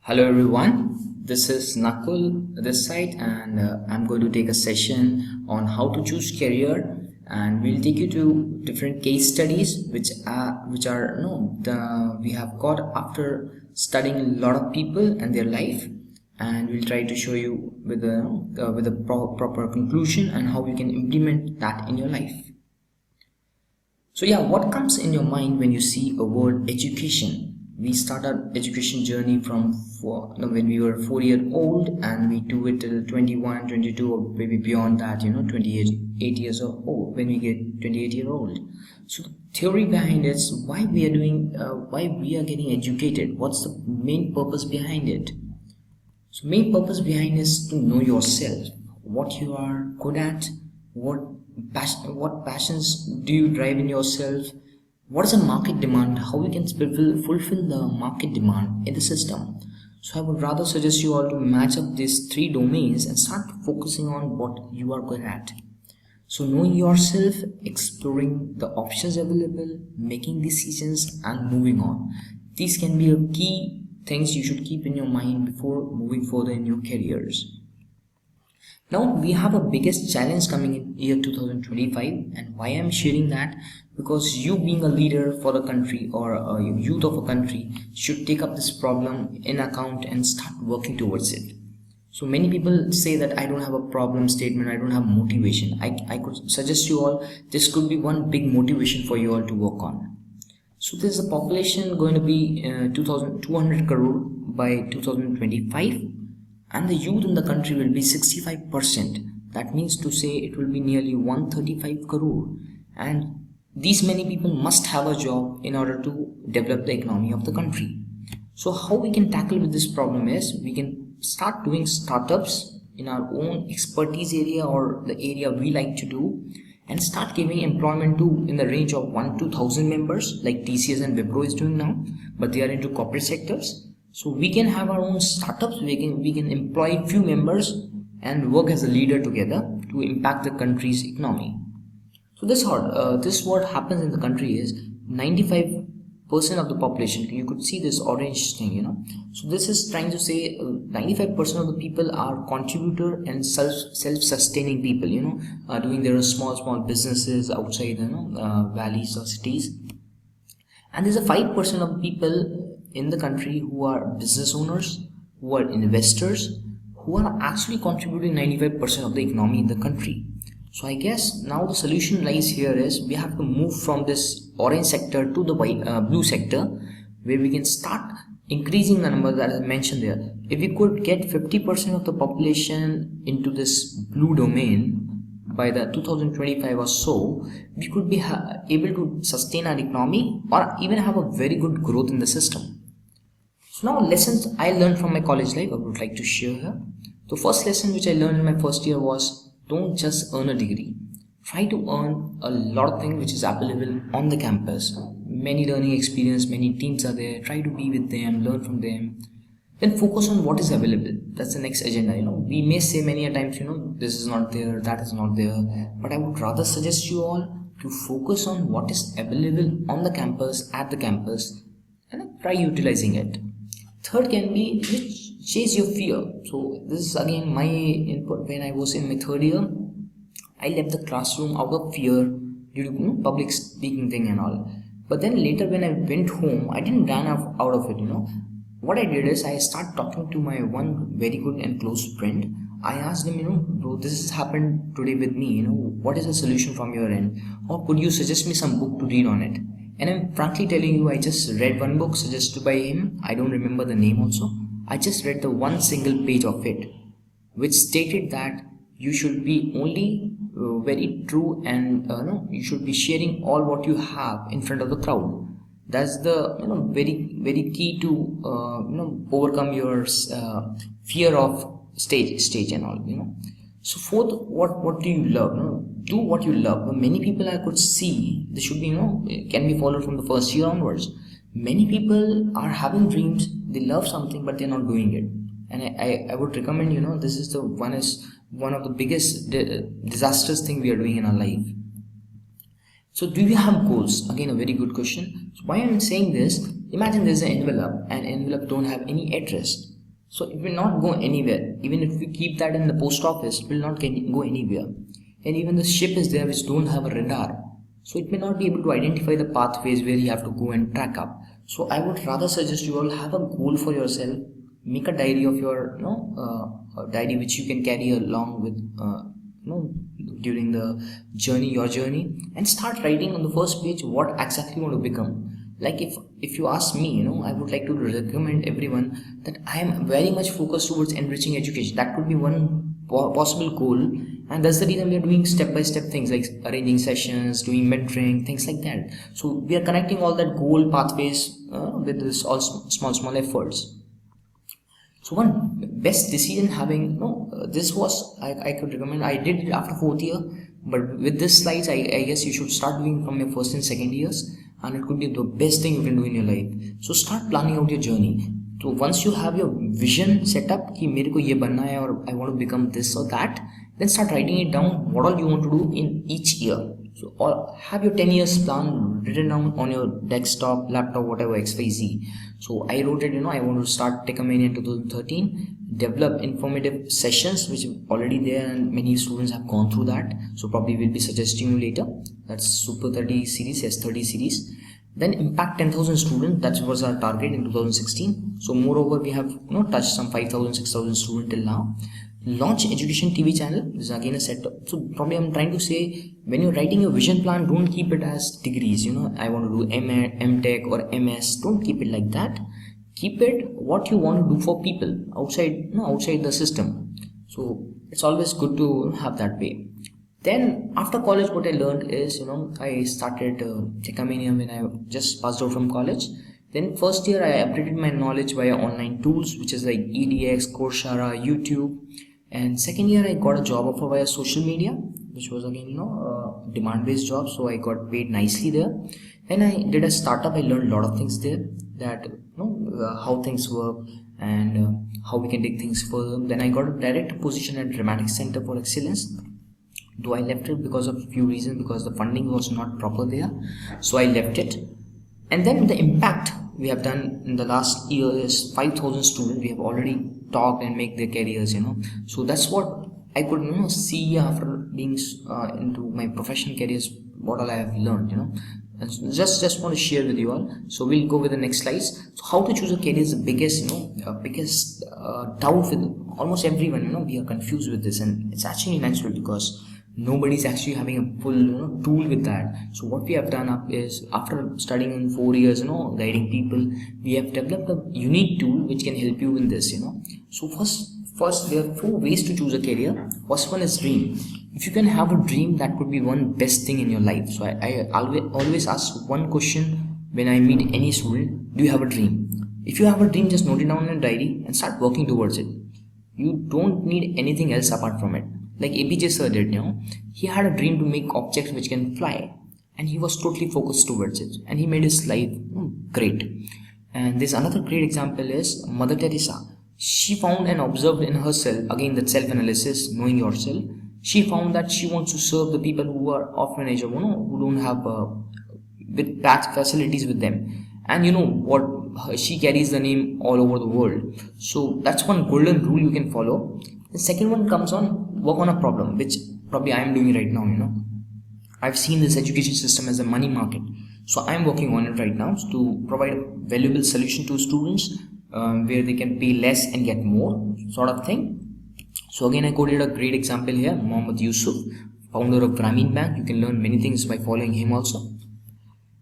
Hello everyone, this is Nakul this side and I'm going to take a session on how to choose career, and we'll take you to different case studies which are we have got after studying a lot of people and their life, and we'll try to show you with a proper conclusion and how you can implement that in your life. So yeah, what comes in your mind when you see a word education? We start our education journey from when we were 4 year old, and we do it till 21, 22, or maybe beyond that, 28 years old when we get 28-year old. So the theory behind it is why we are getting educated. What's the main purpose behind it? So main purpose behind is to know yourself, what you are good at, what passions do you drive in yourself, what is the market demand, how you can fulfill the market demand in the system. So I would rather suggest you all to match up these three domains and start focusing on what you are good at. So knowing yourself, exploring the options available, making decisions and moving on. These can be a key things you should keep in your mind before moving further in your careers. Now we have a biggest challenge coming in year 2025, and why I'm sharing that, because you being a leader for the country or a youth of a country should take up this problem in account and start working towards it. So many people say that I don't have a problem statement, I don't have motivation. I could suggest you all, this could be one big motivation for you all to work on. So there's a population going to be 2,200 crore by 2025, and the youth in the country will be 65%. That means to say it will be nearly 135 crore, and these many people must have a job in order to develop the economy of the country. So how we can tackle with this problem is we can start doing startups in our own expertise area or the area we like to do, and start giving employment to in the range of 1 to 1000 members like TCS and Wipro is doing now, but they are into corporate sectors. So we can have our own startups, we can employ few members and work as a leader together to impact the country's economy. So this what happens in the country is 95% of the population, you could see this orange thing, so this is trying to say 95% of the people are contributor and self-sustaining people, doing their small businesses outside valleys or cities. And there's a 5% of people in the country who are business owners, who are investors, who are actually contributing 95% of the economy in the country. So I guess now the solution lies here is we have to move from this orange sector to the blue sector, where we can start increasing the number that I mentioned there. If we could get 50% of the population into this blue domain by the 2025 or so, we could be able to sustain our economy or even have a very good growth in the system. So now lessons I learned from my college life I would like to share here. The first lesson which I learned in my first year was, don't just earn a degree. Try to earn a lot of things which is available on the campus. Many learning experience, many teams are there. Try to be with them, learn from them. Then focus on what is available. That's the next agenda. We may say many a times, this is not there, that is not there. But I would rather suggest you all to focus on what is available on the campus, at the campus, and try utilizing it. Third can be chase your fear. So this is again my input. When I was in my third year, I left the classroom out of fear due to public speaking thing and all. But then later when I went home, I didn't run out of it. What I did is I started talking to my one very good and close friend. I asked him, bro, this has happened today with me. What is the solution from your end? Or could you suggest me some book to read on it? And I'm frankly telling you, I just read one book suggested by him. I don't remember the name also. I just read the one single page of it, which stated that you should be only very true, and you should be sharing all what you have in front of the crowd. That's the very very key to overcome your fear of stage and all. So fourth, what do you love? Do what you love. Many people I could see, they should be can be followed from the first year onwards. Many people are having dreams, they love something, but they're not doing it. And I would recommend, this is one of the biggest disastrous thing we are doing in our life. So do you have goals? Again, a very good question. So why I'm saying this, imagine there's an envelope, and envelope don't have any address. So it will not go anywhere. Even if you keep that in the post office, it will not go anywhere. And even the ship is there which don't have a radar, so it may not be able to identify the pathways where you have to go and track up. So I would rather suggest you all have a goal for yourself. Make a diary of your a diary which you can carry along with during the journey, your journey, and start writing on the first page what exactly you want to become. Like if you ask me, I would like to recommend everyone that I am very much focused towards enriching education. That could be one possible goal, and that's the reason we are doing step-by-step things like arranging sessions, doing mentoring, things like that. So we are connecting all that goal pathways with this all small efforts. So one best decision having this was I could recommend. I did it after 4th year, but with this slides I guess you should start doing from your 1st and 2nd years, and it could be the best thing you can do in your life. So start planning out your journey. So once you have your vision set up कि मेरे को ये बनना है or I want to become this or that, then start writing it down what all you want to do in each year. So or have your 10 years plan written down on your desktop, laptop, whatever, XYZ. So I wrote it, I want to start Techamania in 2013, develop informative sessions which are already there and many students have gone through that. So probably we'll be suggesting you later. That's Super 30 series, S30 series. Then impact 10,000 students, that was our target in 2016. So moreover, we have touched some 5,000, 6,000 students till now. Launch education TV channel, this is again a setup. So probably I'm trying to say, when you're writing your vision plan, don't keep it as degrees. I want to do MTech or MS. Don't keep it like that. Keep it what you want to do for people outside the system. So it's always good to have that way. Then after college, what I learned is, I started Techamania when I just passed out from college. Then first year I updated my knowledge via online tools, which is like EDX, Coursera, YouTube. And second year I got a job offer via social media, which was again, demand-based job. So I got paid nicely there. Then I did a startup. I learned a lot of things there, that how things work and how we can take things further. Then I got a direct position at Dramatic Center for Excellence. Though I left it because of a few reasons, because the funding was not proper there, so I left it. And then the impact we have done in the last year is 5,000 students we have already talked and make their careers. So that's what I could see after being into my professional careers, what all I have learned. And just want to share with you all. So we'll go with the next slides. So how to choose a career is the biggest doubt with almost everyone. We are confused with this, and it's actually natural because nobody's actually having a full tool with that. So what we have done is, after studying in 4 years guiding people, we have developed a unique tool which can help you in this. So first there are 4 ways to choose a career. First one is dream. If you can have a dream, that could be one best thing in your life. So I always ask one question when I meet any student: do you have a dream? If you have a dream, just note it down in a diary and start working towards it. You don't need anything else apart from it. Like APJ sir did, he had a dream to make objects which can fly, and he was totally focused towards it, and he made his life great. And this another great example is Mother Teresa. She found and observed in herself, again that self-analysis, knowing yourself, she found that she wants to serve the people who are orphanage or who don't have with bad facilities with them. And what, she carries the name all over the world. So that's one golden rule you can follow. The second one comes on work on a problem, which probably I am doing right now. I've seen this education system as a money market, so I'm working on it right now to provide a valuable solution to students where they can pay less and get more, sort of thing. So again, I quoted a great example here, Mohammed Yusuf, founder of Grameen Bank. You can learn many things by following him also.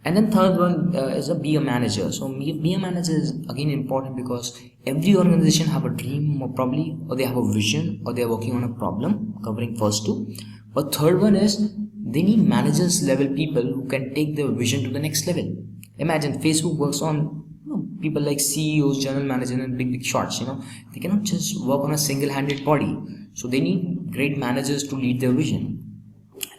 And then third one is be a manager. So be a manager is again important because every organization have a dream or they have a vision, or they are working on a problem, covering first 2. But third one is they need managers level people who can take their vision to the next level. Imagine Facebook works on people like CEOs, general managers, and big shots. They cannot just work on a single-handed body. So they need great managers to lead their vision.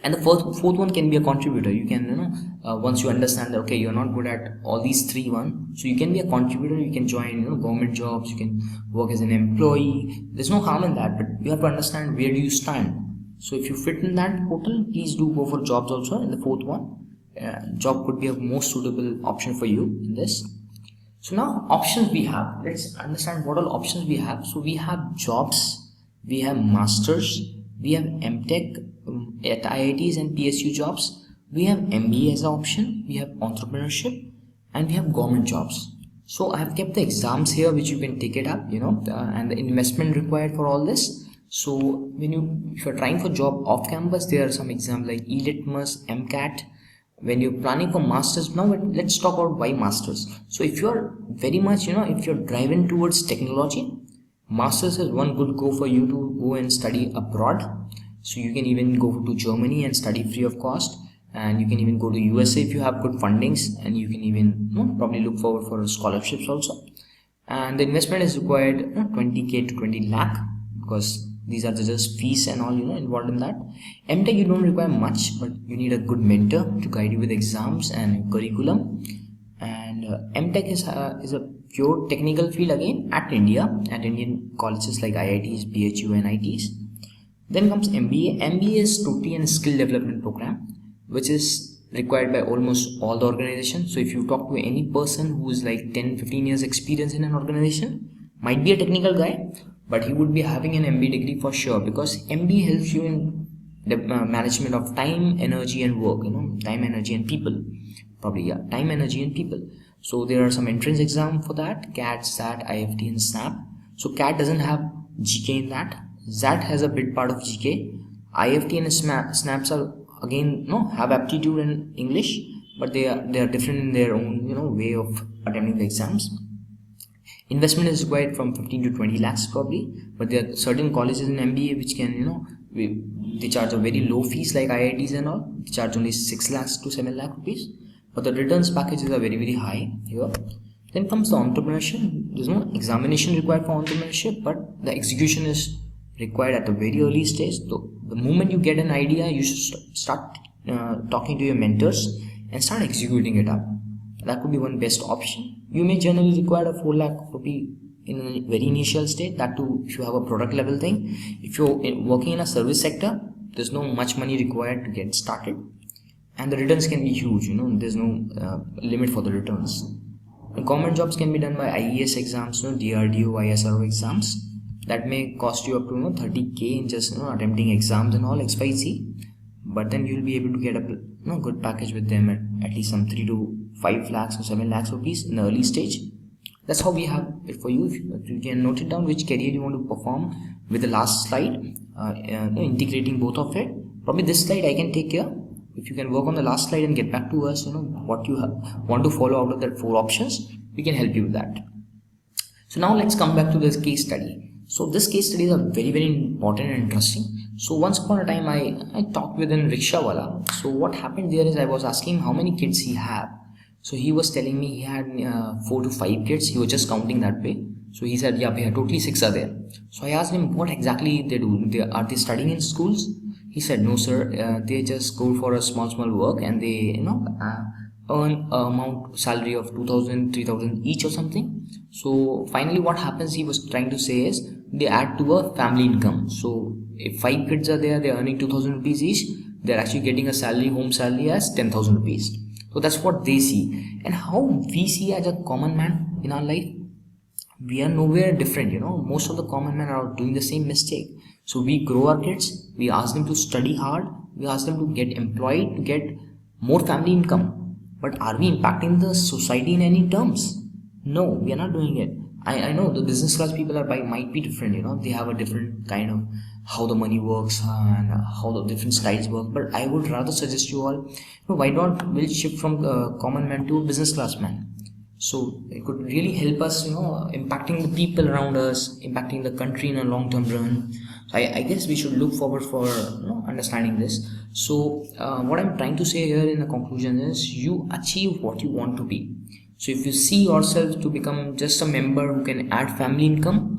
And the fourth one can be a contributor. You can once you understand that okay, you're not good at all these 3 so you can be a contributor. You can join government jobs, you can work as an employee. There's no harm in that, but you have to understand where do you stand. So if you fit in that portal, please do go for jobs also in the 4th one. Job could be a most suitable option for you in this. So now options we have. Let's understand what all options we have. So we have jobs, we have masters, we have MTech at IITs and PSU jobs, we have MBA as an option, we have entrepreneurship, and we have government jobs. So I have kept the exams here which you can take it up, and the investment required for all this. So if you're trying for job off campus, there are some exams like eLitmus, MCAT. When you're planning for masters, now let's talk about why masters. So if you're very much, if you're driving towards technology, masters is one good go for you to go and study abroad. So you can even go to Germany and study free of cost, and you can even go to USA if you have good fundings, and you can even probably look forward for scholarships also. And the investment is required 20k to 20 lakh, because these are just fees and all involved in that. MTech you don't require much, but you need a good mentor to guide you with exams and curriculum. And MTech is a pure technical field again at Indian colleges like IITs, BHU and ITs. Then comes MBA. MBA is totally a skill development program which is required by almost all the organizations. So if you talk to any person who is like 10-15 years experience in an organization, might be a technical guy, but he would be having an MBA degree for sure, because MBA helps you in the management of time, energy and work, time, energy and people, time, energy and people. So there are some entrance exam for that: CAT, SAT, IFT and SNAP. So CAT doesn't have GK in that. SAT has a bit part of GK. IFT and SNAPs are again have aptitude in English, but they are different in their own way of attending the exams. Investment is required from 15 to 20 lakhs probably, but there are certain colleges in MBA which can they charge a very low fees like IITs and all. They charge only 6 lakhs to 7 lakh rupees, but the returns packages are very high here. Then comes the entrepreneurship. There's no examination required for entrepreneurship, but the execution is required at a very early stage. So the moment you get an idea, you should start talking to your mentors and start executing it up. That could be one best option. You may generally require a 4 lakh rupee in a very initial state, that too if you have a product level thing. If you're working in a service sector, there's no much money required to get started, and the returns can be huge. There's no limit for the returns. The government jobs can be done by IES exams, DRDO, ISRO exams. That may cost you up to 30k in just attempting exams and all XYZ, but then you'll be able to get a good package with them at least some 3 to 5 lakhs or 7 lakhs rupees in the early stage. That's how we have it for you. You can note it down which career you want to perform with the last slide, integrating both of it. Probably this slide I can take care. If you can work on the last slide and get back to us, what you want to follow out of that 4 options, we can help you with that. So now let's come back to this case study. So this case studies are very important and interesting. So once upon a time I talked with an rickshawala. So what happened there is I was asking him how many kids he had. So he was telling me he had 4 to 5 kids. He was just counting that way. So he said, yeah, totally 6 are there. So I asked him what exactly they do. Are they studying in schools? He said, no sir, they just go for a small work, and they earn amount salary of 2,000, 3,000 each or something. So finally what happens, he was trying to say, is they add to a family income. So if 5 kids are there, they're earning 2,000 rupees each. They're actually getting a home salary as 10,000 rupees. So that's what they see. And how we see as a common man in our life, we are nowhere different. Most of the common men are doing the same mistake. So we grow our kids, we ask them to study hard, we ask them to get employed to get more family income. But are we impacting the society in any terms? No, we are not doing it. I know the business class people might be different. They have a different kind of how the money works and how the different styles work. But I would rather suggest you all, why don't we'll shift from common man to business class man. So it could really help us, impacting the people around us, impacting the country in a long-term run. So I guess we should look forward for understanding this. So what I'm trying to say here in the conclusion is, you achieve what you want to be. So if you see yourself to become just a member who can add family income,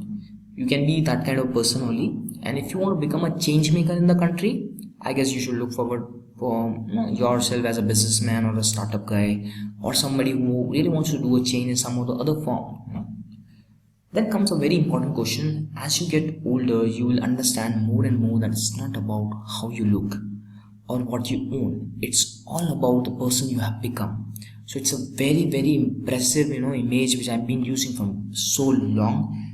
you can be that kind of person only. And if you want to become a change maker in the country, I guess you should look forward for yourself as a businessman or a startup guy, or somebody who really wants to do a change in some of the other form. Then comes a very important question. As you get older, you will understand more and more that it's not about how you look or what you own. It's all about the person you have become. So it's a very impressive image which I've been using for so long.